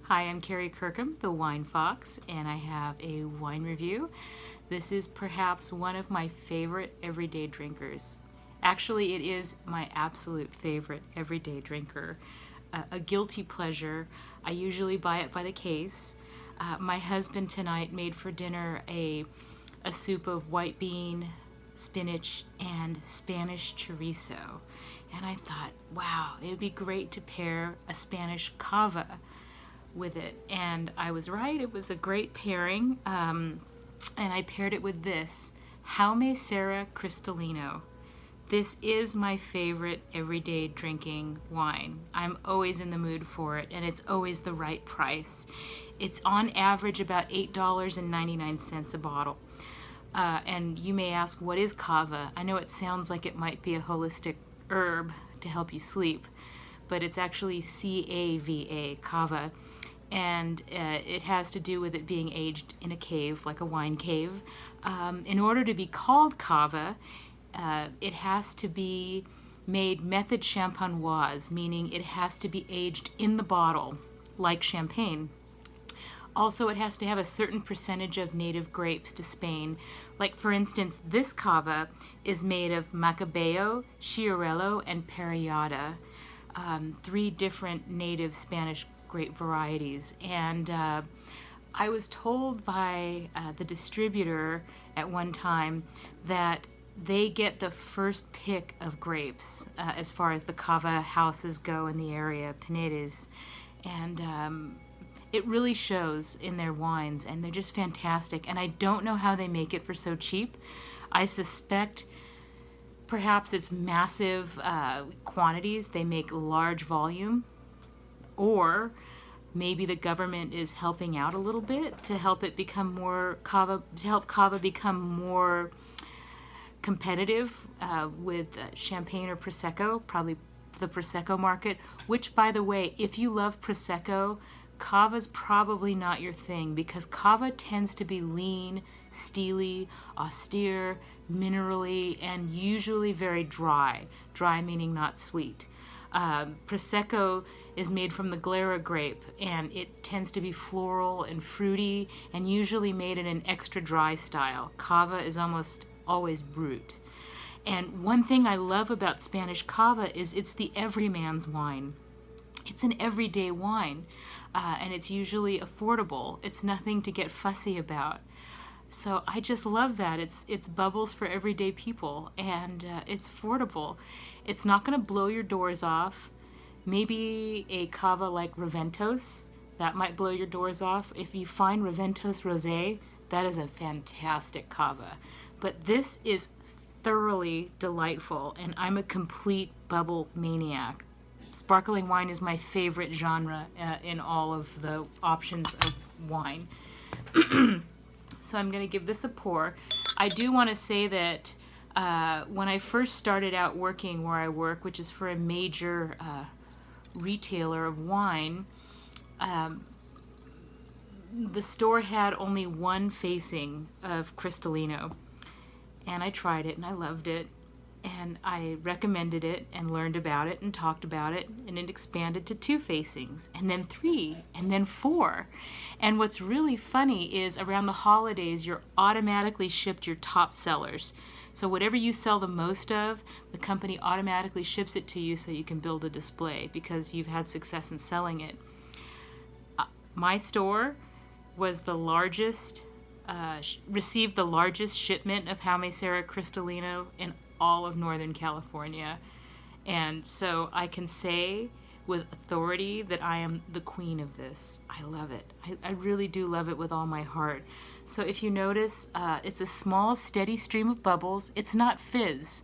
Hi, I'm Kerry Kirkham, the Wine Fox, and I have a wine review. This is perhaps one of my favorite everyday drinkers. Actually, it is my absolute favorite everyday drinker. A guilty pleasure. I usually buy it by the case. My husband tonight made for dinner a soup of white bean, spinach, and Spanish chorizo. And I thought, wow, it would be great to pair a Spanish cava with it, and I was right. It was a great pairing, and I paired it with this Jaume Serra Cristalino. This is my favorite everyday drinking wine. I'm always in the mood for it, and it's always the right price. It's on average about $8.99 a bottle. And you may ask, what is cava? I know it sounds like it might be a holistic herb to help you sleep, but it's actually C-A-V-A, cava. And it has to do with it being aged in a cave, like a wine cave. In order to be called cava, it has to be made method champenoise, meaning it has to be aged in the bottle, like champagne. Also, it has to have a certain percentage of native grapes to Spain. Like, for instance, this cava is made of Macabeo, Chiarello, and Parellada, 3 different native Spanish grape varieties. And I was told by the distributor at one time that they get the first pick of grapes as far as the cava houses go in the area, Pinedes. And it really shows in their wines, and they're just fantastic. And I don't know how they make it for so cheap. I suspect perhaps it's massive quantities. They make large volume, or maybe the government is helping out a little bit to help it become more cava, to help cava become more competitive with champagne or Prosecco, probably the Prosecco market, which, by the way, if you love Prosecco, cava's probably not your thing, because cava tends to be lean, steely, austere, minerally, and usually very dry. Dry meaning not sweet. Prosecco is made from the Glera grape, and it tends to be floral and fruity, and usually made in an extra dry style. Cava is almost always brut. And one thing I love about Spanish cava is it's the everyman's wine. It's an everyday wine, and it's usually affordable. It's nothing to get fussy about. So I just love that. It's bubbles for everyday people, and it's affordable. It's not going to blow your doors off. Maybe a cava like Raventos, that might blow your doors off. If you find Raventos Rosé, that is a fantastic cava. But this is thoroughly delightful, and I'm a complete bubble maniac. Sparkling wine is my favorite genre in all of the options of wine. So I'm going to give this a pour. I do want to say that when I first started out working where I work, which is for a major retailer of wine, the store had only one facing of Cristalino. And I tried it and I loved it. And I recommended it and learned about it and talked about it, and it expanded to 2 facings, and then 3, and then 4. And what's really funny is around the holidays, you're automatically shipped your top sellers. So whatever you sell the most of, the company automatically ships it to you so you can build a display because you've had success in selling it. My store was the largest, received the largest shipment of Jaume Serra Cristalino in all of Northern California, and so I can say with authority that I am the queen of this. I love it. I really do love it with all my heart. So if you notice, it's a small steady stream of bubbles. It's not fizz.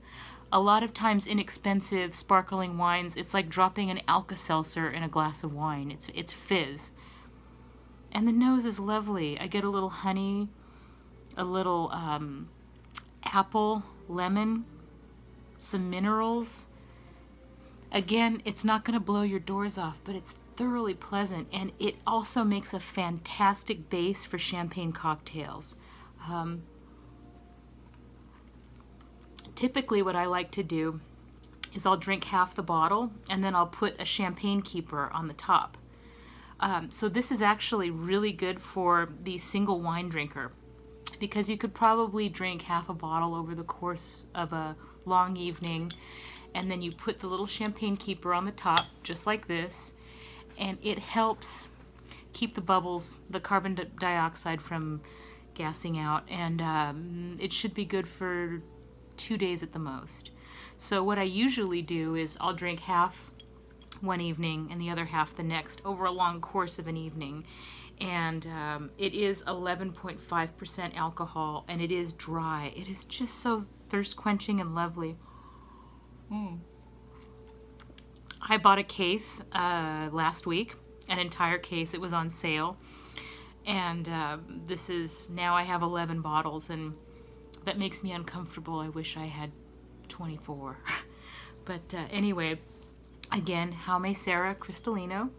A lot of times inexpensive sparkling wines, it's like dropping an Alka-Seltzer in a glass of wine. It's fizz. And the nose is lovely. I get a little honey, a little apple, lemon, some minerals. Again, it's not going to blow your doors off, but it's thoroughly pleasant, and it also makes a fantastic base for champagne cocktails. Typically what I like to do is I'll drink half the bottle, and then I'll put a champagne keeper on the top. So this is actually really good for the single wine drinker, because you could probably drink half a bottle over the course of a long evening, and then you put the little champagne keeper on the top, just like this, and it helps keep the bubbles, the carbon dioxide from gassing out, and it should be good for 2 days at the most. So what I usually do is I'll drink half one evening and the other half the next over a long course of an evening. And it is 11.5% alcohol, and it is dry. It is just so thirst quenching and lovely. I bought a case last week, an entire case. It was on sale, and this is, now I have 11 bottles, and that makes me uncomfortable. I wish I had 24. But anyway, again, Jaume Serra Cristalino,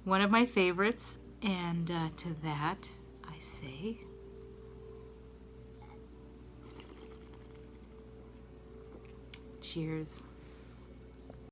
one of my favorites, and to that I say cheers.